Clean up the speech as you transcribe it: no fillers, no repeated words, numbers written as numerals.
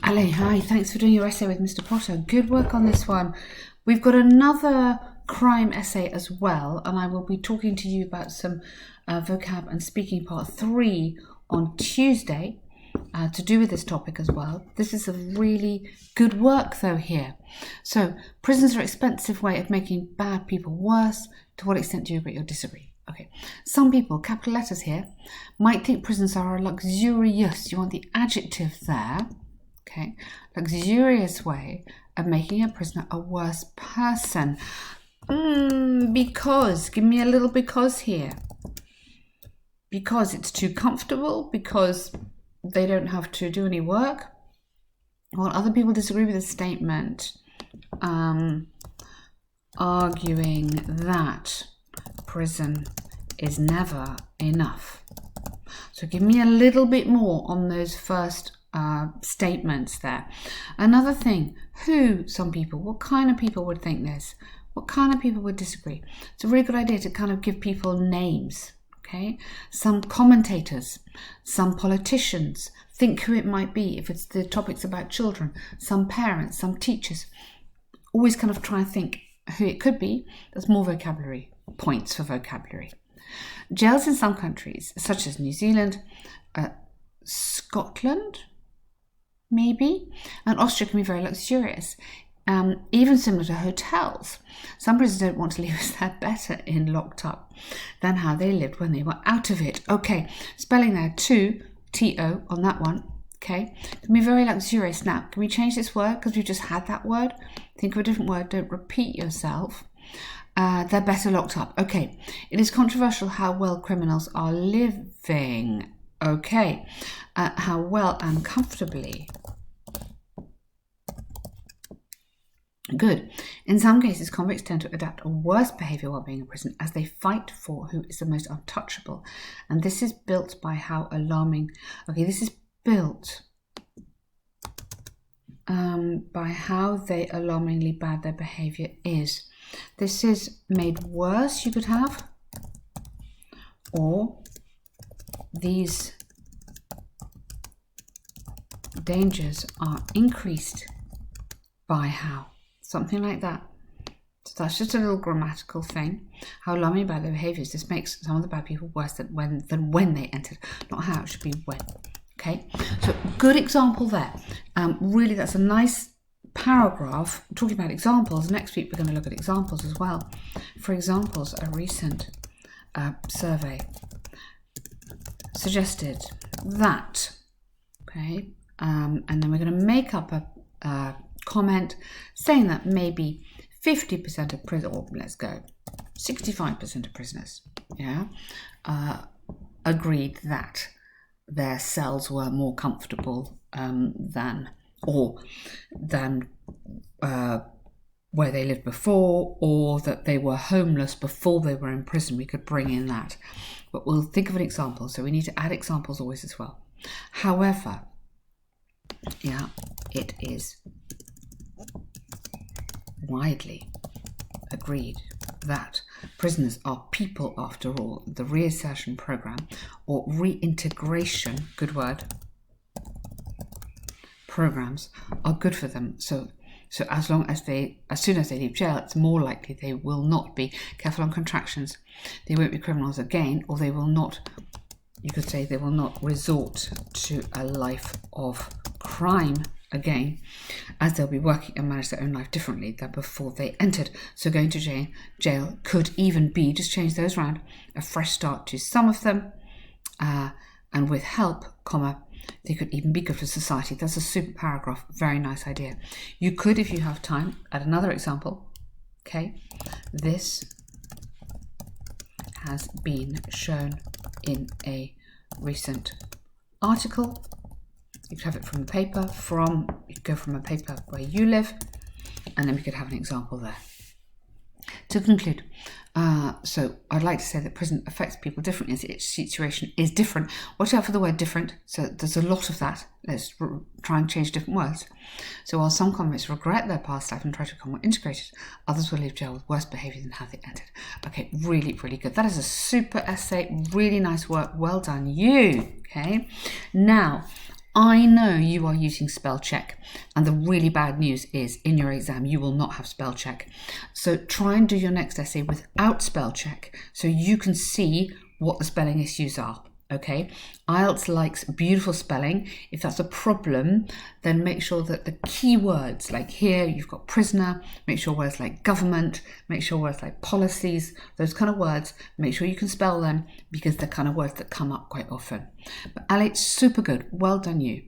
Ale, hi, thanks for doing your essay with Mr. Potter. Good work on this one. We've got another crime essay as well, and I will be talking to you about some vocab and speaking part 3 on Tuesday to do with this topic as well. This is a really good work though here. So, prisons are an expensive way of making bad people worse. To what extent do you agree or disagree? Okay, some people, capital letters here, might think prisons are a luxurious, you want the adjective there, okay, luxurious way of making a prisoner a worse person. Because, give me a little because here. Because it's too comfortable, because they don't have to do any work. Well, other people disagree with this statement, arguing that prison is never enough. So give me a little bit more on those first statements there. Another thing, some people, what kind of people would think this? What kind of people would disagree? It's a really good idea to kind of give people names, okay? Some commentators, some politicians, think who it might be if it's the topics about children, some parents, some teachers. Always kind of try and think who it could be. There's more vocabulary points for vocabulary. Jails in some countries, such as New Zealand, Scotland, maybe, and Austria can be very luxurious, even similar to hotels. Some prisoners don't want to leave us there better in locked up than how they lived when they were out of it. Okay, spelling there, T-O on that one. Okay, can be very luxurious. Now, can we change this word because we've just had that word? Think of a different word. Don't repeat yourself. They're better locked up. Okay, it is controversial how well criminals are living. Okay, how well and comfortably. Good. In some cases, convicts tend to adapt a worse behaviour while being in prison as they fight for who is the most untouchable. And this is built by how alarming... Okay, this is built by how they alarmingly bad their behaviour is. This is made worse, you could have, or these dangers are increased by how. Something like that. So that's just a little grammatical thing. How alarming bad their behaviours. This makes some of the bad people worse than when they entered. Not how, it should be when. Okay, so good example there. Really, that's a nice paragraph talking about examples. Next week we're going to look at examples as well. For examples, a recent survey suggested that, okay, and then we're going to make up a comment saying that maybe 50% of prisoners, or let's go 65% of prisoners, agreed that their cells were more comfortable than where they lived before, or that they were homeless before they were in prison. We could bring in that, but we'll think of an example, so we need to add examples always as well. However, it is widely agreed that prisoners are people after all. The reinsertion program or reintegration, good word, programs are good for them. So as soon as they leave jail, it's more likely they will not be, careful on contractions, they won't be criminals again, or they will not, you could say they will not resort to a life of crime again, as they'll be working and manage their own life differently than before they entered. So going to jail could even be, just change those around, a fresh start to some of them, and with help, they could even be good for society. That's a super paragraph, very nice idea. You could, if you have time, add another example. Okay, this has been shown in a recent article. You could have it from the paper, you could go from a paper where you live, and then we could have an example there. To conclude, so I'd like to say that prison affects people differently, as each situation is different. Watch out for the word different, so there's a lot of that. Let's try and change different words. So while some convicts regret their past life and try to become more integrated, others will leave jail with worse behaviour than how they entered. Okay, really, really good. That is a super essay, really nice work, well done you. Okay, now I know you are using spell check, and the really bad news is in your exam you will not have spell check. So try and do your next essay without spell check so you can see what the spelling issues are. Okay, IELTS likes beautiful spelling. If that's a problem, then make sure that the key words, like here you've got prisoner, make sure words like government, make sure words like policies, those kind of words, make sure you can spell them because they're kind of words that come up quite often. But Alex, super good. Well done you.